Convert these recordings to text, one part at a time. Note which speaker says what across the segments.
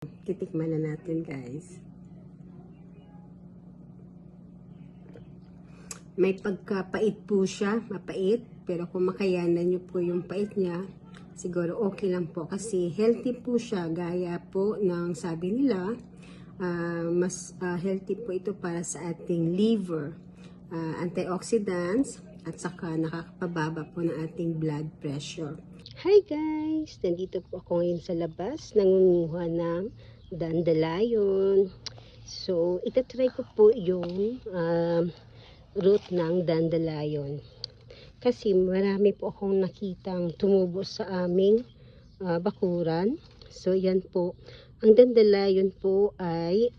Speaker 1: Titikman na natin, guys. May pagkapait po siya, mapait, pero kung makayanan nyo po yung pait niya, siguro okay lang po kasi healthy po siya, gaya po ng sabi nila, mas healthy po ito para sa ating liver, antioxidants, at saka nakakapababa po ng ating blood pressure. Hi guys! Nandito po ako ngayon sa labas, nangunguha ng dandelion. So, itatry ko po yung root ng dandelion. Kasi marami po akong nakitang tumubo sa aming bakuran. So, yan po. Ang dandelion po ay,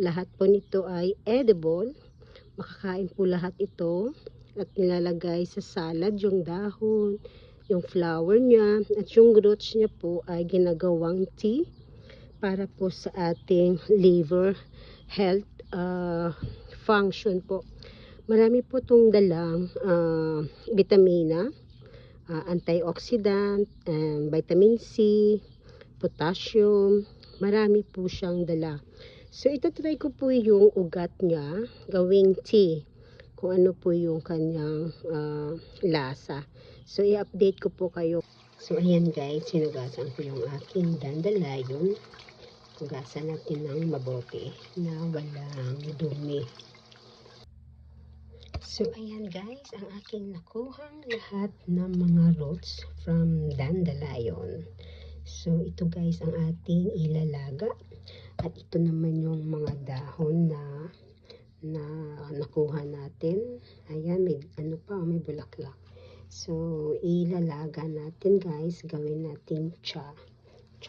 Speaker 1: lahat po nito ay edible. Makakain po lahat ito. At nilalagay sa salad yung dahon, yung flower niya, at yung roots niya po ay ginagawang tea para po sa ating liver health function po. Marami po itong dalang vitamina, antioxidant, vitamin C, potassium. Marami po siyang dala. So, itatry ko po yung ugat niya, gawing tea, kung ano po yung kanyang lasa. So, i-update ko po kayo. So, ayan guys, sinugasan ko yung aking dandelion. Hugasan natin ng mabuti na walang dumi. So, ayan guys, ang aking nakuhang lahat ng mga roots from dandelion. So, ito guys ang ating ilalaga. At ito naman yung mga dahon na nakuha natin. Ayan, may ano pa, may bulaklak. So, ilalaga natin guys, gawin natin cha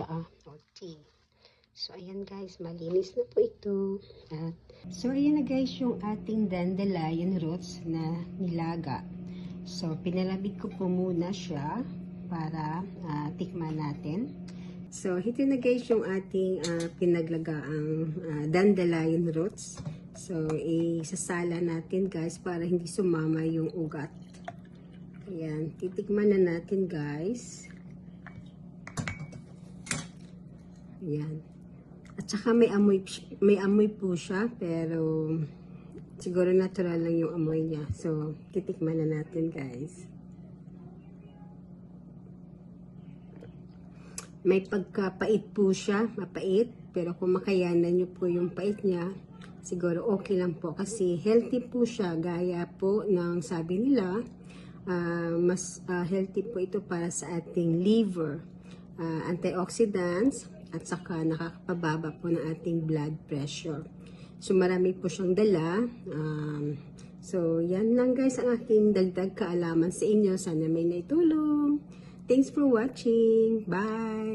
Speaker 1: or tea. So, ayan guys, malinis na po ito. At, so, ayan na guys yung ating dandelion roots na nilaga. So, pinalamig ko po muna siya para tikman natin. So, ito na guys yung ating pinaglagaang dandelion roots. So, isasala natin guys para hindi sumama yung ugat. Ayan, titikman na natin guys. Ayan. At saka may amoy po siya, pero siguro natural lang yung amoy niya. So, titikman na natin guys. May pagkapait po siya, mapait, pero kung makayanan nyo po yung pait niya, siguro okay lang po kasi healthy po siya, gaya po ng sabi nila, mas healthy po ito para sa ating liver, antioxidants, at saka nakakapababa po ng ating blood pressure. So, marami po siyang dala. So, yan lang guys ang aking dagdag kaalaman sa inyo. Sana may naitulong. Thanks for watching. Bye!